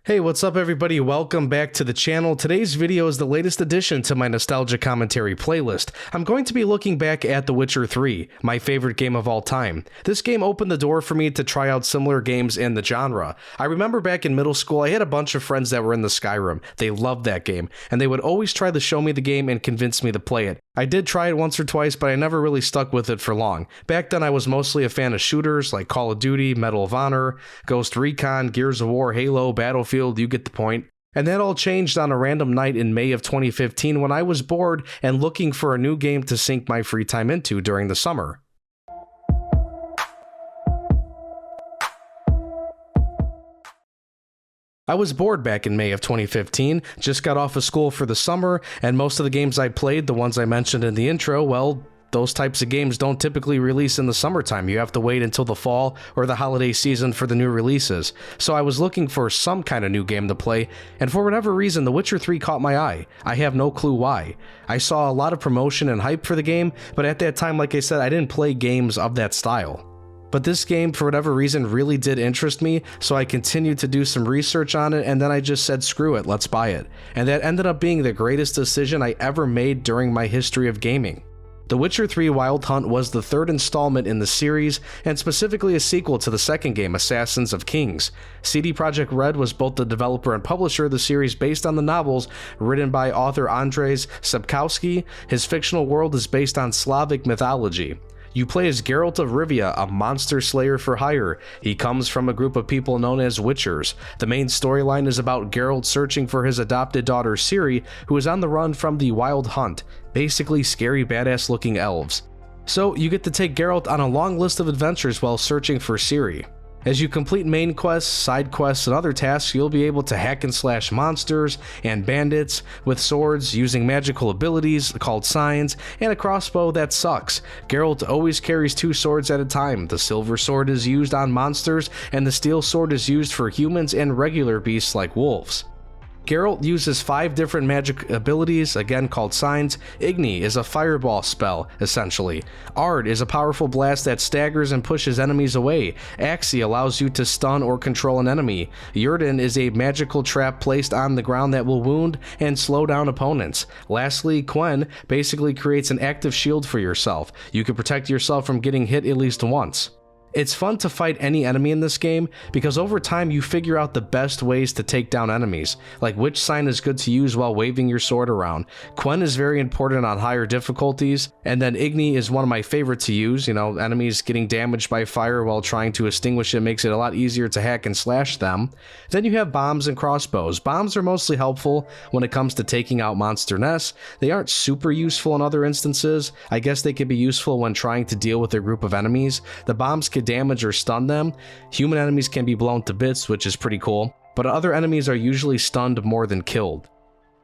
Hey, what's up everybody? Welcome back to the channel. Today's video is the latest addition to my nostalgia commentary playlist. I'm going to be looking back at The Witcher 3, my favorite game of all time. This game opened the door for me to try out similar games in the genre. I remember back in middle school, I had a bunch of friends that were in the Skyrim. They loved that game, and they would always try to show me the game and convince me to play it. I did try it once or twice, but I never really stuck with it for long. Back then I was mostly a fan of shooters like Call of Duty, Medal of Honor, Ghost Recon, Gears of War, Halo, Battlefield, you get the point. And that all changed on a random night in May of 2015 when I was bored and looking for a new game to sink my free time into during the summer. I was bored back in May of 2015, just got off of school for the summer, and most of the games I played, the ones I mentioned in the intro, well, those types of games don't typically release in the summertime. You have to wait until the fall or the holiday season for the new releases. So I was looking for some kind of new game to play, and for whatever reason, The Witcher 3 caught my eye. I have no clue why. I saw a lot of promotion and hype for the game, but at that time, like I said, I didn't play games of that style. But this game, for whatever reason, really did interest me, so I continued to do some research on it, and then I just said, screw it, let's buy it. And that ended up being the greatest decision I ever made during my history of gaming. The Witcher 3 Wild Hunt was the third installment in the series, and specifically a sequel to the second game, Assassins of Kings. CD Projekt Red was both the developer and publisher of the series based on the novels written by author Andrzej Sapkowski. His fictional world is based on Slavic mythology. You play as Geralt of Rivia, a monster slayer for hire. He comes from a group of people known as Witchers. The main storyline is about Geralt searching for his adopted daughter Ciri, who is on the run from the Wild Hunt, basically scary badass looking elves. So you get to take Geralt on a long list of adventures while searching for Ciri. As you complete main quests, side quests, and other tasks, you'll be able to hack and slash monsters and bandits with swords using magical abilities called signs and a crossbow that sucks. Geralt always carries two swords at a time. The silver sword is used on monsters and the steel sword is used for humans and regular beasts like wolves. Geralt uses 5 different magic abilities, again called signs. Igni is a fireball spell, essentially. Ard is a powerful blast that staggers and pushes enemies away. Axii allows you to stun or control an enemy. Yrden is a magical trap placed on the ground that will wound and slow down opponents. Lastly, Quen basically creates an active shield for yourself. You can protect yourself from getting hit at least once. It's fun to fight any enemy in this game because over time you figure out the best ways to take down enemies, like which sign is good to use while waving your sword around. Quen is very important on higher difficulties, and then Igni is one of my favorite to use. Enemies getting damaged by fire while trying to extinguish it makes it a lot easier to hack and slash them. Then you have bombs and crossbows. Bombs are mostly helpful when it comes to taking out monster nests. They aren't super useful in other instances. I guess they can be useful when trying to deal with a group of enemies. The bombs can damage or stun them. Human enemies can be blown to bits, which is pretty cool, but other enemies are usually stunned more than killed.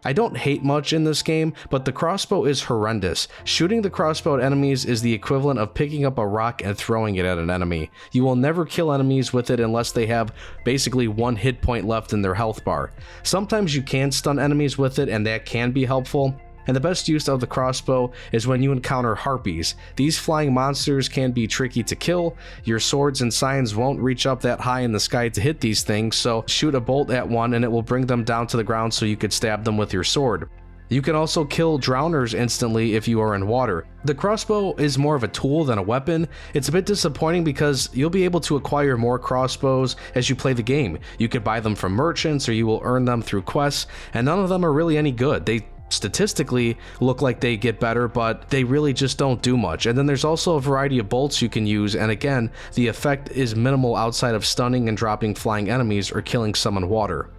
I don't hate much in this game, but the crossbow is horrendous. Shooting the crossbow at enemies is the equivalent of picking up a rock and throwing it at an enemy. You will never kill enemies with it unless they have basically 1 hit point left in their health bar. Sometimes you can stun enemies with it, and that can be helpful. And the best use of the crossbow is when you encounter harpies. These flying monsters can be tricky to kill. Your swords and signs won't reach up that high in the sky to hit these things, so shoot a bolt at one and it will bring them down to the ground so you could stab them with your sword. You can also kill drowners instantly if you are in water. The crossbow is more of a tool than a weapon. It's a bit disappointing because you'll be able to acquire more crossbows as you play the game. You could buy them from merchants or you will earn them through quests, and none of them are really any good. They statistically look like they get better, but they really just don't do much. And then there's also a variety of bolts you can use, and again, the effect is minimal outside of stunning and dropping flying enemies or killing some in water.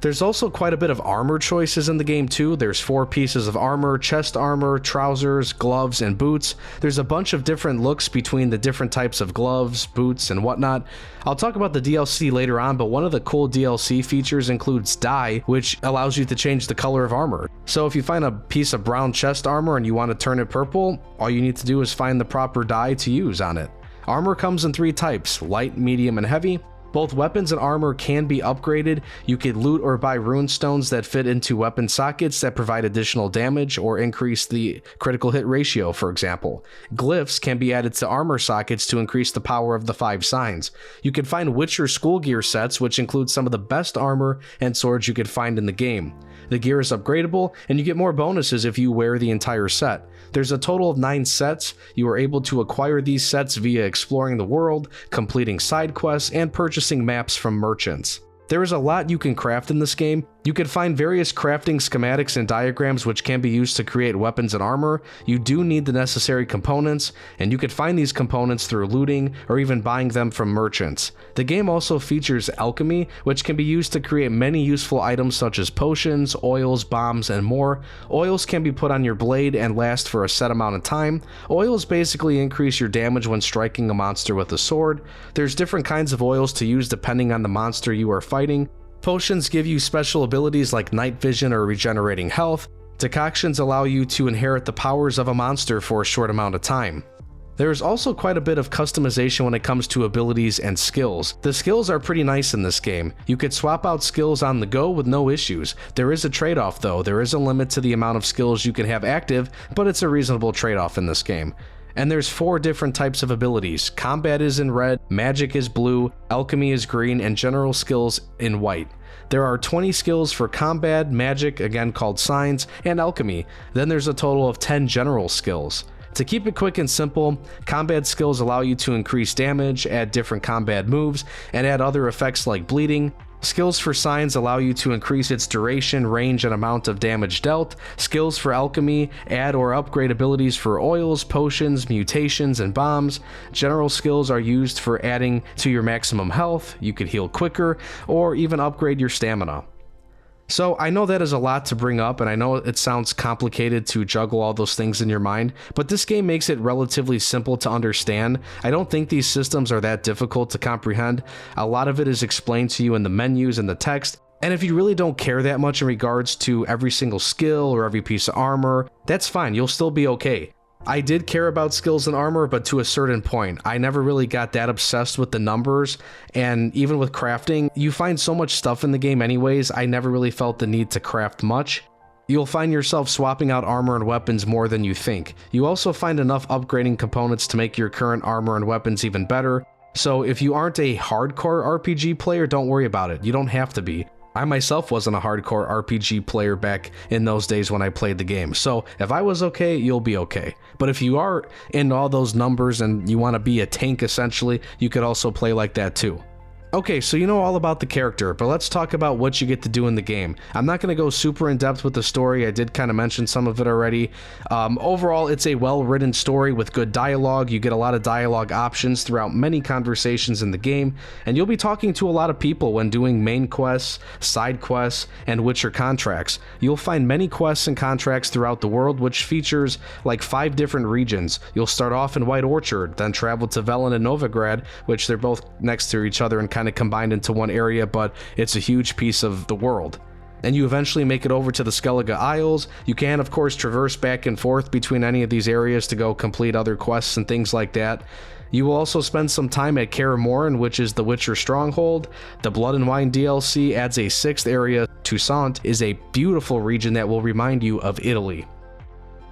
There's also quite a bit of armor choices in the game too. There's 4 pieces of armor, chest armor, trousers, gloves, and boots. There's a bunch of different looks between the different types of gloves, boots, and whatnot. I'll talk about the DLC later on, but one of the cool DLC features includes dye, which allows you to change the color of armor. So if you find a piece of brown chest armor and you want to turn it purple, all you need to do is find the proper dye to use on it. Armor comes in 3 types, light, medium, and heavy. Both weapons and armor can be upgraded. You could loot or buy rune stones that fit into weapon sockets that provide additional damage or increase the critical hit ratio, for example. Glyphs can be added to armor sockets to increase the power of the 5 signs. You can find Witcher school gear sets, which include some of the best armor and swords you could find in the game. The gear is upgradable, and you get more bonuses if you wear the entire set. There's a total of 9 sets. You are able to acquire these sets via exploring the world, completing side quests, and purchasing maps from merchants. There is a lot you can craft in this game. You can find various crafting schematics and diagrams which can be used to create weapons and armor. You do need the necessary components, and you could find these components through looting or even buying them from merchants. The game also features alchemy, which can be used to create many useful items such as potions, oils, bombs, and more. Oils can be put on your blade and last for a set amount of time. Oils basically increase your damage when striking a monster with a sword. There's different kinds of oils to use depending on the monster you are fighting. Potions give you special abilities like night vision or regenerating health. Decoctions allow you to inherit the powers of a monster for a short amount of time. There is also quite a bit of customization when it comes to abilities and skills. The skills are pretty nice in this game. You could swap out skills on the go with no issues. There is a trade-off though. There is a limit to the amount of skills you can have active, but it's a reasonable trade-off in this game. And there's 4 different types of abilities. Combat is in red, magic is blue, alchemy is green, and general skills in white. There are 20 skills for combat, magic, again called signs, and alchemy. Then there's a total of 10 general skills. To keep it quick and simple, combat skills allow you to increase damage, add different combat moves, and add other effects like bleeding. Skills for signs allow you to increase its duration, range, and amount of damage dealt. Skills for alchemy add or upgrade abilities for oils, potions, mutations, and bombs. General skills are used for adding to your maximum health. You could heal quicker, or even upgrade your stamina. So I know that is a lot to bring up, and I know it sounds complicated to juggle all those things in your mind, but this game makes it relatively simple to understand. I don't think these systems are that difficult to comprehend. A lot of it is explained to you in the menus and the text, and if you really don't care that much in regards to every single skill or every piece of armor, that's fine, you'll still be okay. I did care about skills and armor, but to a certain point. I never really got that obsessed with the numbers, and even with crafting, you find so much stuff in the game anyways, I never really felt the need to craft much. You'll find yourself swapping out armor and weapons more than you think. You also find enough upgrading components to make your current armor and weapons even better, so if you aren't a hardcore RPG player, don't worry about it, you don't have to be. I myself wasn't a hardcore RPG player back in those days when I played the game, so if I was okay, you'll be okay. But if you are into all those numbers and you want to be a tank essentially, you could also play like that too. Okay, so you know all about the character, but let's talk about what you get to do in the game. I'm not going to go super in depth with the story, I did kind of mention some of it already. Overall, it's a well-written story with good dialogue. You get a lot of dialogue options throughout many conversations in the game, and you'll be talking to a lot of people when doing main quests, side quests, and Witcher contracts. You'll find many quests and contracts throughout the world, which features like 5 different regions. You'll start off in White Orchard, then travel to Velen and Novigrad, which they're both next to each other and kind of combined into one area, but it's a huge piece of the world. And you eventually make it over to the Skellige Isles. You can of course traverse back and forth between any of these areas to go complete other quests and things like that. You will also spend some time at Kaer Morhen, which is the Witcher stronghold. The Blood and Wine DLC adds a 6th area. Toussaint is a beautiful region that will remind you of Italy.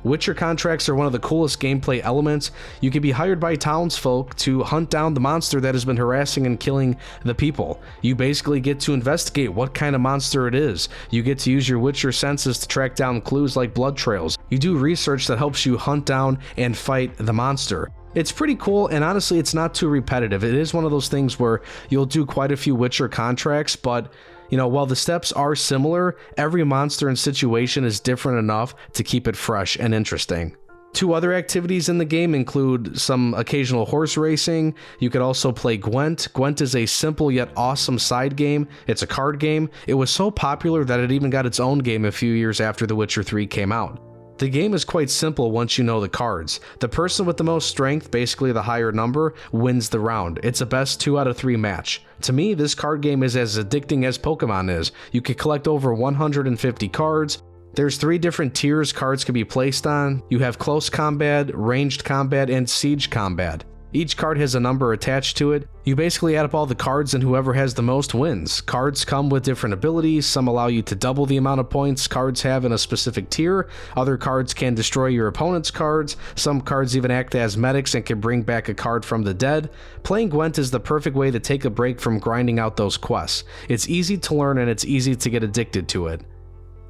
Witcher contracts are one of the coolest gameplay elements. You can be hired by townsfolk to hunt down the monster that has been harassing and killing the people. You basically get to investigate what kind of monster it is. You get to use your Witcher senses to track down clues like blood trails. You do research that helps you hunt down and fight the monster. It's pretty cool, and honestly, it's not too repetitive. It is one of those things where you'll do quite a few Witcher contracts, but you know, while the steps are similar, every monster and situation is different enough to keep it fresh and interesting. 2 other activities in the game include some occasional horse racing. You could also play Gwent. Gwent is a simple yet awesome side game. It's a card game. It was so popular that it even got its own game a few years after The Witcher 3 came out. The game is quite simple once you know the cards. The person with the most strength, basically the higher number, wins the round. It's a best 2 out of 3 match. To me, this card game is as addicting as Pokemon is. You can collect over 150 cards. There's 3 different tiers cards can be placed on. You have close combat, ranged combat, and siege combat. Each card has a number attached to it. You basically add up all the cards and whoever has the most wins. Cards come with different abilities. Some allow you to double the amount of points cards have in a specific tier. Other cards can destroy your opponent's cards. Some cards even act as medics and can bring back a card from the dead. Playing Gwent is the perfect way to take a break from grinding out those quests. It's easy to learn and it's easy to get addicted to it.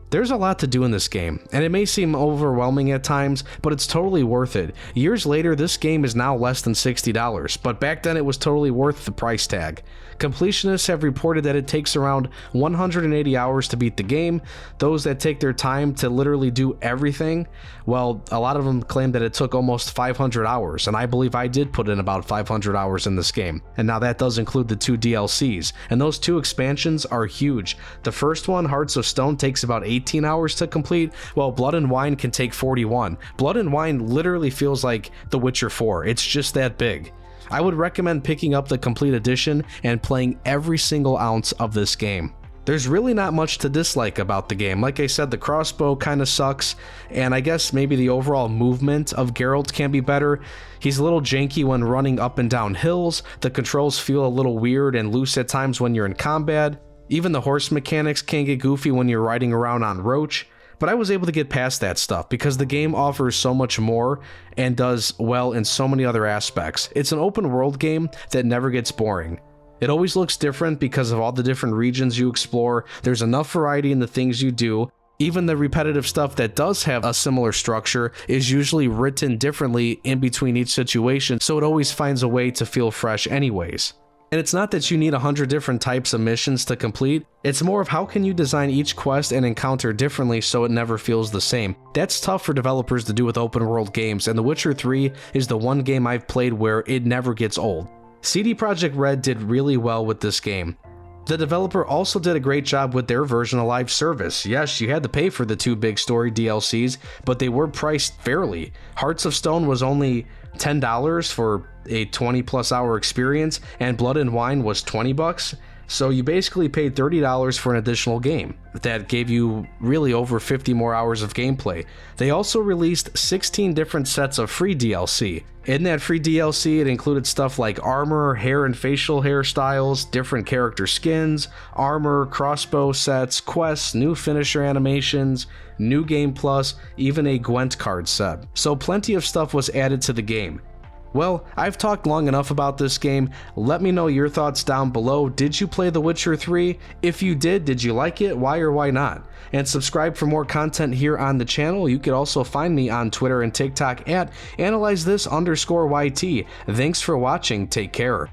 There's a lot to do in this game, and it may seem overwhelming at times, but it's totally worth it. Years later, this game is now less than $60, but back then it was totally worth the price tag. Completionists have reported that it takes around 180 hours to beat the game. Those that take their time to literally do everything, well, a lot of them claim that it took almost 500 hours, and I believe I did put in about 500 hours in this game. And now that does include the 2 DLCs, and those 2 expansions are huge. The first one, Hearts of Stone, takes about 18 hours to complete, while Blood and Wine can take 41. Blood and Wine literally feels like The Witcher 4, it's just that big. I would recommend picking up the complete edition and playing every single ounce of this game. There's really not much to dislike about the game. Like I said, the crossbow kind of sucks, and I guess maybe the overall movement of Geralt can be better. He's a little janky when running up and down hills, the controls feel a little weird and loose at times when you're in combat. Even the horse mechanics can get goofy when you're riding around on Roach. But I was able to get past that stuff because the game offers so much more and does well in so many other aspects. It's an open world game that never gets boring. It always looks different because of all the different regions you explore. There's enough variety in the things you do. Even the repetitive stuff that does have a similar structure is usually written differently in between each situation, so it always finds a way to feel fresh anyways. And it's not that you need 100 different types of missions to complete, it's more of how can you design each quest and encounter differently so it never feels the same. That's tough for developers to do with open world games, and The Witcher 3 is the one game I've played where it never gets old. CD Projekt Red did really well with this game. The developer also did a great job with their version of live service. Yes, you had to pay for the 2 big story DLCs, but they were priced fairly. Hearts of Stone was only $10 for a 20+ hour experience, and Blood and Wine was $20. So you basically paid $30 for an additional game. That gave you really over 50 more hours of gameplay. They also released 16 different sets of free DLC. In that free DLC, it included stuff like armor, hair and facial hairstyles, different character skins, armor, crossbow sets, quests, new finisher animations, new game plus, even a Gwent card set. So plenty of stuff was added to the game. Well, I've talked long enough about this game. Let me know your thoughts down below. Did you play The Witcher 3? If you did you like it? Why or why not? And subscribe for more content here on the channel. You could also find me on Twitter and TikTok at AnalyzeThis_YT. Thanks for watching. Take care.